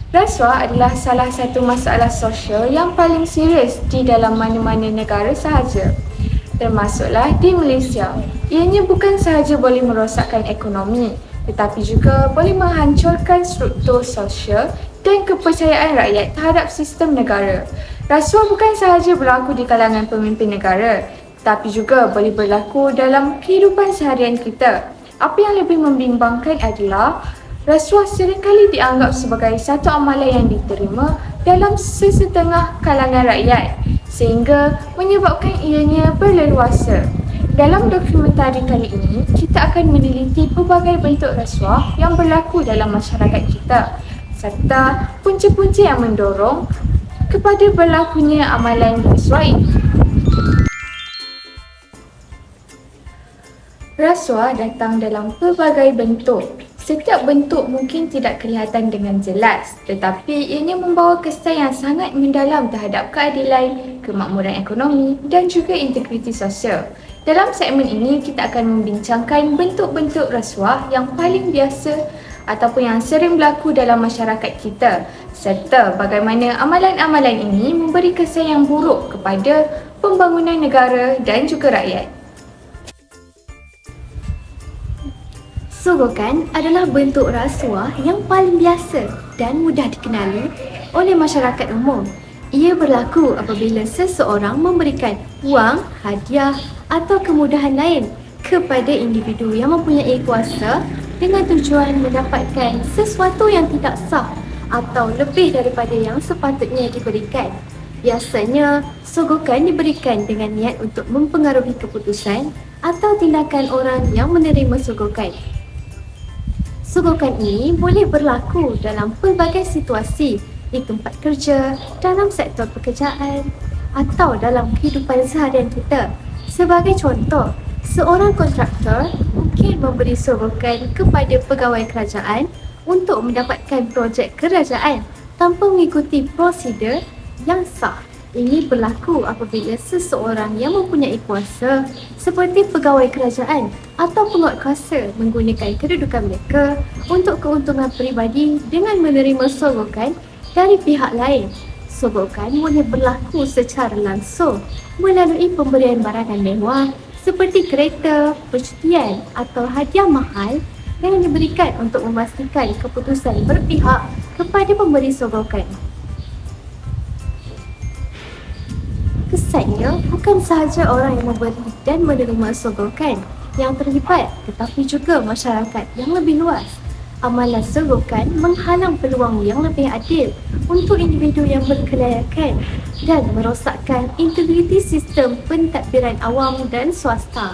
Rasuah adalah salah satu masalah sosial yang paling serius di dalam mana-mana negara sahaja, termasuklah di Malaysia. Ianya bukan sahaja boleh merosakkan ekonomi, tetapi juga boleh menghancurkan struktur sosial dan kepercayaan rakyat terhadap sistem negara. Rasuah bukan sahaja berlaku di kalangan pemimpin negara, tetapi juga boleh berlaku dalam kehidupan seharian kita. Apa yang lebih membimbangkan adalah rasuah seringkali dianggap sebagai satu amalan yang diterima dalam sesetengah kalangan rakyat sehingga menyebabkan ianya berleluasa. Dalam dokumentari kali ini, kita akan meneliti pelbagai bentuk rasuah yang berlaku dalam masyarakat kita serta punca-punca yang mendorong kepada berlakunya amalan rasuah ini. Rasuah datang dalam pelbagai bentuk. Setiap bentuk mungkin tidak kelihatan dengan jelas, tetapi ianya membawa kesan yang sangat mendalam terhadap keadilan, kemakmuran ekonomi dan juga integriti sosial. Dalam segmen ini, kita akan membincangkan bentuk-bentuk rasuah yang paling biasa ataupun yang sering berlaku dalam masyarakat kita, serta bagaimana amalan-amalan ini memberi kesan yang buruk kepada pembangunan negara dan juga rakyat. Sogokan adalah bentuk rasuah yang paling biasa dan mudah dikenali oleh masyarakat umum. Ia berlaku apabila seseorang memberikan wang, hadiah atau kemudahan lain kepada individu yang mempunyai kuasa dengan tujuan mendapatkan sesuatu yang tidak sah atau lebih daripada yang sepatutnya diberikan. Biasanya, sogokan diberikan dengan niat untuk mempengaruhi keputusan atau tindakan orang yang menerima sogokan. Sogokan ini boleh berlaku dalam pelbagai situasi di tempat kerja, dalam sektor pekerjaan atau dalam kehidupan seharian kita. Sebagai contoh, seorang kontraktor mungkin memberi sogokan kepada pegawai kerajaan untuk mendapatkan projek kerajaan tanpa mengikuti prosedur yang sah. Ini berlaku apabila seseorang yang mempunyai kuasa seperti pegawai kerajaan atau penguatkuasa menggunakan kedudukan mereka untuk keuntungan peribadi dengan menerima sogokan dari pihak lain. Sogokan boleh berlaku secara langsung melalui pemberian barangan mewah seperti kereta, percutian atau hadiah mahal yang diberikan untuk memastikan keputusan berpihak kepada pemberi sogokan. Kesannya, bukan sahaja orang yang memberi dan menerima sogokan yang terlibat, tetapi juga masyarakat yang lebih luas. Amalan sogokan menghalang peluang yang lebih adil untuk individu yang berkelayakan dan merosakkan integriti sistem pentadbiran awam dan swasta.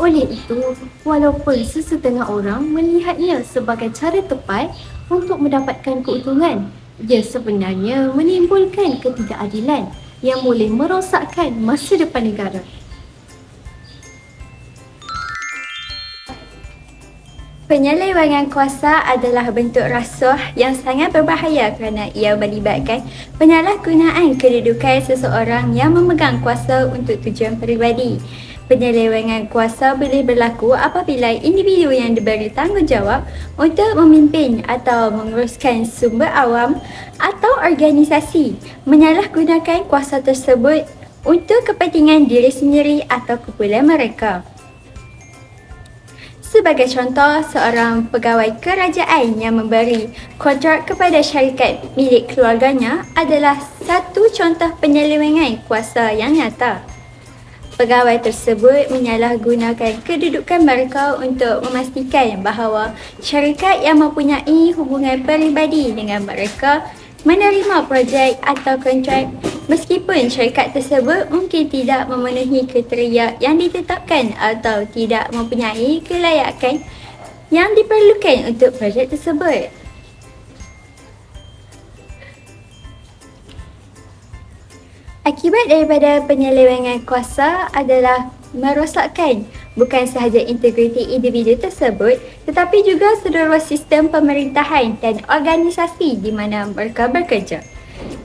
Oleh itu, walaupun sesetengah orang melihatnya sebagai cara tepat untuk mendapatkan keuntungan, ia sebenarnya menimbulkan ketidakadilan yang boleh merosakkan masa depan negara. Penyelewengan kuasa adalah bentuk rasuah yang sangat berbahaya kerana ia melibatkan penyalahgunaan kedudukan seseorang yang memegang kuasa untuk tujuan peribadi. Penyelewengan kuasa boleh berlaku apabila individu yang diberi tanggungjawab untuk memimpin atau menguruskan sumber awam atau organisasi menyalahgunakan kuasa tersebut untuk kepentingan diri sendiri atau kumpulan mereka. Sebagai contoh, seorang pegawai kerajaan yang memberi kontrak kepada syarikat milik keluarganya adalah satu contoh penyelewengan kuasa yang nyata. Pegawai tersebut menyalahgunakan kedudukan mereka untuk memastikan bahawa syarikat yang mempunyai hubungan peribadi dengan mereka menerima projek atau kontrak meskipun syarikat tersebut mungkin tidak memenuhi kriteria yang ditetapkan atau tidak mempunyai kelayakan yang diperlukan untuk projek tersebut. Akibat daripada penyelewengan kuasa adalah merosakkan bukan sahaja integriti individu tersebut tetapi juga seluruh sistem pemerintahan dan organisasi di mana mereka bekerja.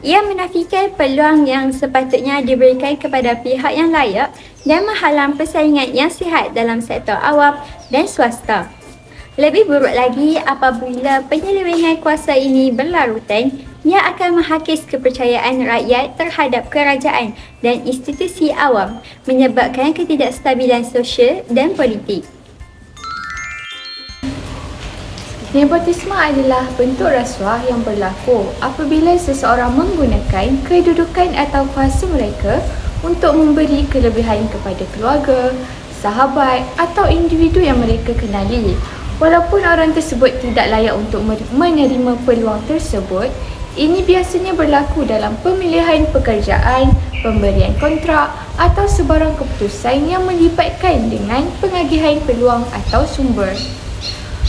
Ia menafikan peluang yang sepatutnya diberikan kepada pihak yang layak dan menghalang persaingan yang sihat dalam sektor awam dan swasta. Lebih buruk lagi apabila penyelewengan kuasa ini berlarutan, ia akan menghakis kepercayaan rakyat terhadap kerajaan dan institusi awam, menyebabkan ketidakstabilan sosial dan politik. Nepotisme adalah bentuk rasuah yang berlaku apabila seseorang menggunakan kedudukan atau kuasa mereka untuk memberi kelebihan kepada keluarga, sahabat atau individu yang mereka kenali. Walaupun orang tersebut tidak layak untuk menerima peluang tersebut, ini biasanya berlaku dalam pemilihan pekerjaan, pemberian kontrak atau sebarang keputusan yang melibatkan dengan pengagihan peluang atau sumber.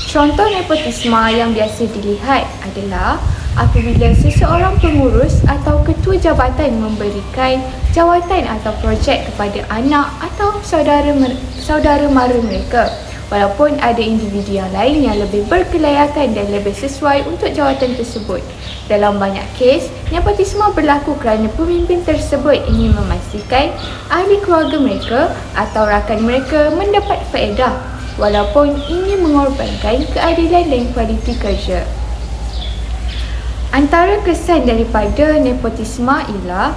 Contoh nepotisme yang biasa dilihat adalah apabila seseorang pengurus atau ketua jabatan memberikan jawatan atau projek kepada anak atau saudara mara mereka, walaupun ada individu yang lain yang lebih berkelayakan dan lebih sesuai untuk jawatan tersebut. Dalam banyak kes, nepotisme berlaku kerana pemimpin tersebut ingin memastikan ahli keluarga mereka atau rakan mereka mendapat faedah, walaupun ini mengorbankan keadilan dan kualiti kerja. Antara kesan daripada nepotisme ialah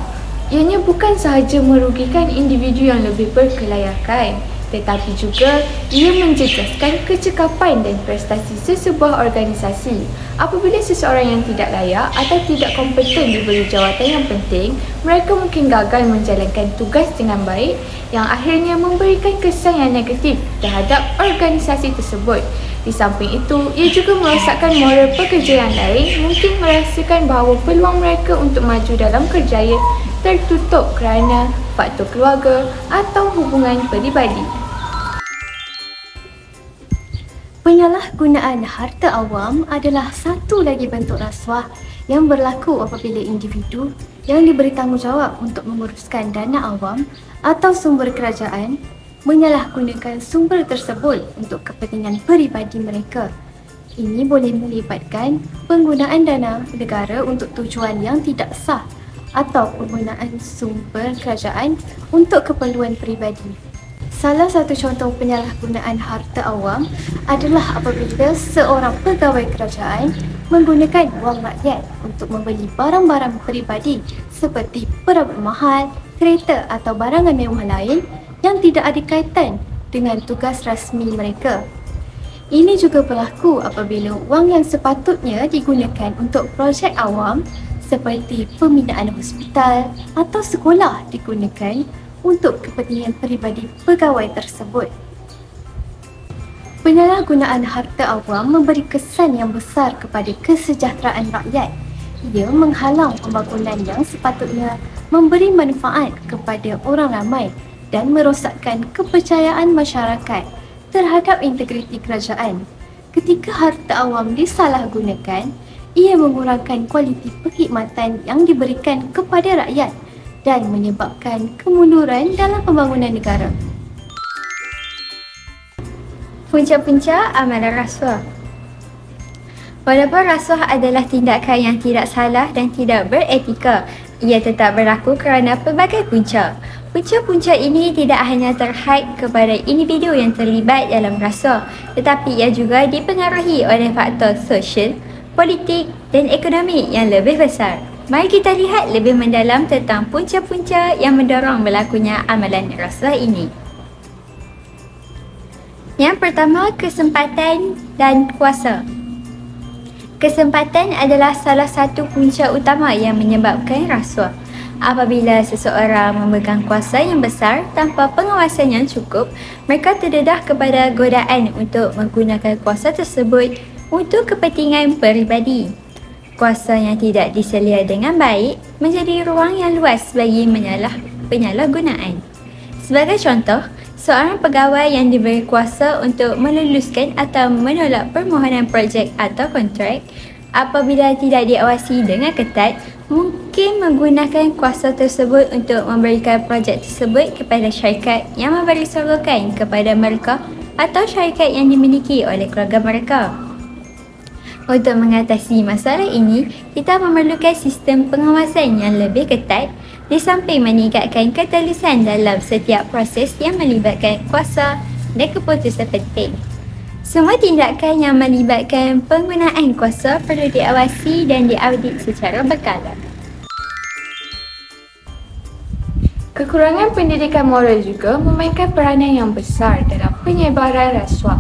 ianya bukan sahaja merugikan individu yang lebih berkelayakan, tetapi juga ia menjejaskan kecekapan dan prestasi sesebuah organisasi. Apabila seseorang yang tidak layak atau tidak kompeten diberi jawatan yang penting, mereka mungkin gagal menjalankan tugas dengan baik yang akhirnya memberikan kesan yang negatif terhadap organisasi tersebut. Di samping itu, ia juga merosakkan moral pekerja yang lain, mungkin merasakan bahawa peluang mereka untuk maju dalam kerjaya tertutup kerana faktor keluarga atau hubungan peribadi. Penyalahgunaan harta awam adalah satu lagi bentuk rasuah yang berlaku apabila individu yang diberi tanggungjawab untuk menguruskan dana awam atau sumber kerajaan menyalahgunakan sumber tersebut untuk kepentingan peribadi mereka. Ini boleh melibatkan penggunaan dana negara untuk tujuan yang tidak sah atau penggunaan sumber kerajaan untuk keperluan peribadi. Salah satu contoh penyalahgunaan harta awam adalah apabila seorang pegawai kerajaan menggunakan wang rakyat untuk membeli barang-barang peribadi seperti perabot mahal, kereta atau barangan mewah lain yang tidak ada kaitan dengan tugas rasmi mereka. Ini juga berlaku apabila wang yang sepatutnya digunakan untuk projek awam seperti pembinaan hospital atau sekolah digunakan untuk kepentingan peribadi pegawai tersebut. Penyalahgunaan harta awam memberi kesan yang besar kepada kesejahteraan rakyat. Ia menghalang pembangunan yang sepatutnya memberi manfaat kepada orang ramai dan merosakkan kepercayaan masyarakat terhadap integriti kerajaan. Ketika harta awam disalahgunakan, ia mengurangkan kualiti perkhidmatan yang diberikan kepada rakyat dan menyebabkan kemunduran dalam pembangunan negara. Punca-punca amalan rasuah. Walaupun rasuah adalah tindakan yang tidak salah dan tidak beretika, ia tetap berlaku kerana pelbagai punca. Punca-punca ini tidak hanya terhad kepada individu yang terlibat dalam rasuah, tetapi ia juga dipengaruhi oleh faktor sosial, politik dan ekonomi yang lebih besar. Mari kita lihat lebih mendalam tentang punca-punca yang mendorong berlakunya amalan rasuah ini. Yang pertama, kesempatan dan kuasa. Kesempatan adalah salah satu punca utama yang menyebabkan rasuah. Apabila seseorang memegang kuasa yang besar tanpa pengawasan yang cukup, mereka terdedah kepada godaan untuk menggunakan kuasa tersebut untuk kepentingan peribadi. Kuasa yang tidak diselia dengan baik menjadi ruang yang luas bagi penyalahgunaan. Sebagai contoh, seorang pegawai yang diberi kuasa untuk meluluskan atau menolak permohonan projek atau kontrak apabila tidak diawasi dengan ketat, mungkin menggunakan kuasa tersebut untuk memberikan projek tersebut kepada syarikat yang memberi sokongan kepada mereka atau syarikat yang dimiliki oleh keluarga mereka. Untuk mengatasi masalah ini, kita memerlukan sistem pengawasan yang lebih ketat di samping meningkatkan ketelusan dalam setiap proses yang melibatkan kuasa dan keputusan penting. Semua tindakan yang melibatkan penggunaan kuasa perlu diawasi dan diaudit secara berkala. Kekurangan pendidikan moral juga memainkan peranan yang besar dalam penyebaran rasuah.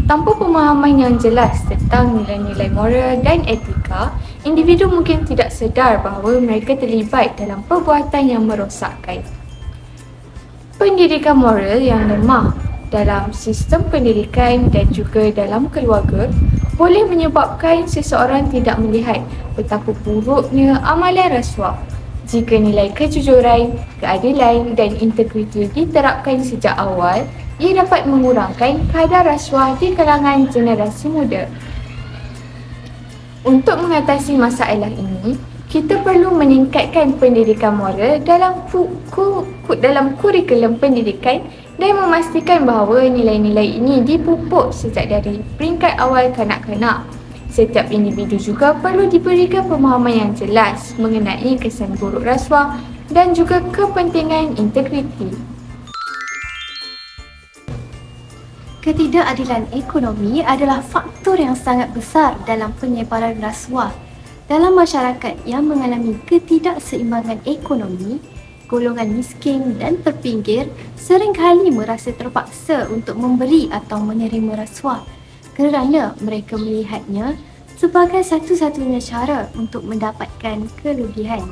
Tanpa pemahaman yang jelas tentang nilai-nilai moral dan etika, individu mungkin tidak sedar bahawa mereka terlibat dalam perbuatan yang merosakkan. Pendidikan moral yang lemah dalam sistem pendidikan dan juga dalam keluarga boleh menyebabkan seseorang tidak melihat betapa buruknya amalan rasuah. Jika nilai kejujuran, keadilan dan integriti diterapkan sejak awal, ia dapat mengurangkan kadar rasuah di kalangan generasi muda. Untuk mengatasi masalah ini, kita perlu meningkatkan pendidikan moral dalam kurikulum pendidikan dan memastikan bahawa nilai-nilai ini dipupuk sejak dari peringkat awal kanak-kanak. Setiap individu juga perlu diberikan pemahaman yang jelas mengenai kesan buruk rasuah dan juga kepentingan integriti. Ketidakadilan ekonomi adalah faktor yang sangat besar dalam penyebaran rasuah. Dalam masyarakat yang mengalami ketidakseimbangan ekonomi, golongan miskin dan terpinggir seringkali merasa terpaksa untuk memberi atau menerima rasuah kerana mereka melihatnya sebagai satu-satunya cara untuk mendapatkan kelebihan.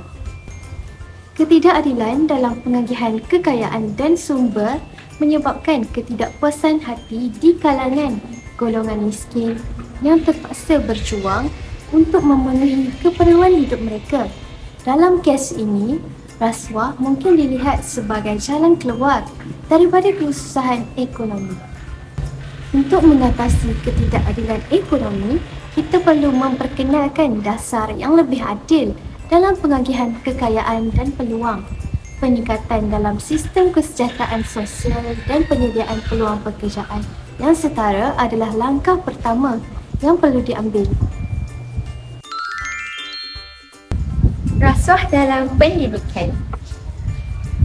Ketidakadilan dalam pengagihan kekayaan dan sumber menyebabkan ketidakpuasan hati di kalangan golongan miskin yang terpaksa berjuang untuk memenuhi keperluan hidup mereka. Dalam kes ini, rasuah mungkin dilihat sebagai jalan keluar daripada kesusahan ekonomi. Untuk mengatasi ketidakadilan ekonomi, kita perlu memperkenalkan dasar yang lebih adil dalam pengagihan kekayaan dan peluang. Peningkatan dalam sistem kesejahteraan sosial dan penyediaan peluang pekerjaan yang setara adalah langkah pertama yang perlu diambil. Rasuah dalam pendidikan.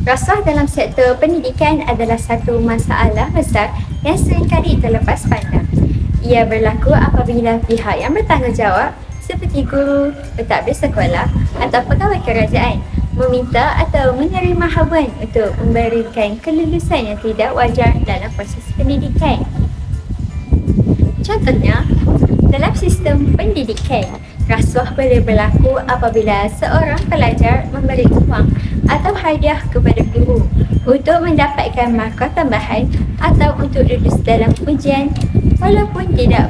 Rasuah dalam sektor pendidikan adalah satu masalah besar yang seringkali terlepas pandang. Ia berlaku apabila pihak yang bertanggungjawab seperti guru, pentadbir sekolah atau pegawai kerajaan meminta atau menerima habuan untuk memberikan kelulusan yang tidak wajar dalam proses pendidikan. Contohnya, dalam sistem pendidikan, rasuah boleh berlaku apabila seorang pelajar memberi wang atau hadiah kepada guru untuk mendapatkan markah tambahan atau untuk lulus dalam ujian walaupun tidak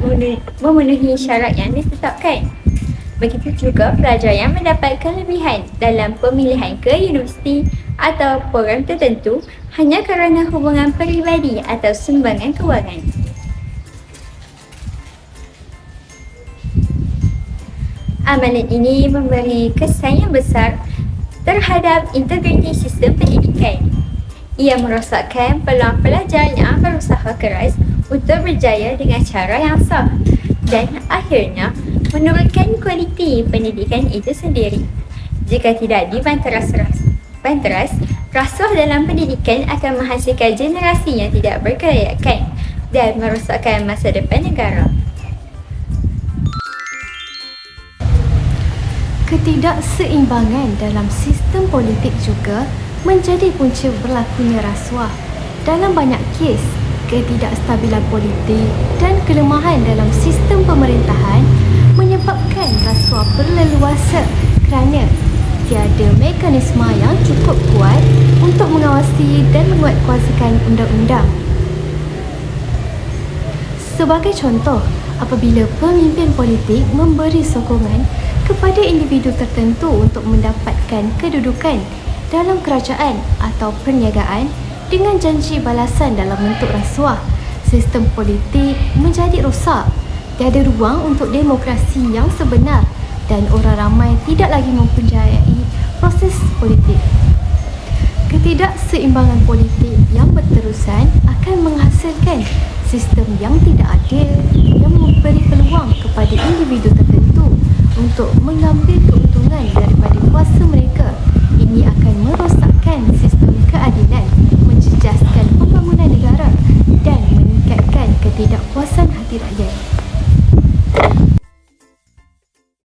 memenuhi syarat yang ditetapkan. Begitu juga pelajar yang mendapat kelebihan dalam pemilihan ke universiti atau program tertentu hanya kerana hubungan peribadi atau sumbangan kewangan. Amalan ini memberi kesan yang besar terhadap integriti sistem pendidikan. Ia merosakkan peluang pelajar yang berusaha keras untuk berjaya dengan cara yang sah dan akhirnya menurunkan kualiti pendidikan itu sendiri. Jika tidak dibanteras, rasuah dalam pendidikan akan menghasilkan generasi yang tidak berkelayakan dan merosakkan masa depan negara. Ketidakseimbangan dalam sistem politik juga menjadi punca berlakunya rasuah. Dalam banyak kes, ketidakstabilan politik dan kelemahan dalam sistem pemerintahan menyebabkan rasuah berleluasa kerana tiada mekanisme yang cukup kuat untuk mengawasi dan menguatkuasakan undang-undang. Sebagai contoh, apabila pemimpin politik memberi sokongan kepada individu tertentu untuk mendapatkan kedudukan dalam kerajaan atau perniagaan dengan janji balasan dalam bentuk rasuah, sistem politik menjadi rosak. Tiada ruang untuk demokrasi yang sebenar dan orang ramai tidak lagi mempercayai proses politik. Ketidakseimbangan politik yang berterusan akan menghasilkan sistem yang tidak adil yang memberi peluang kepada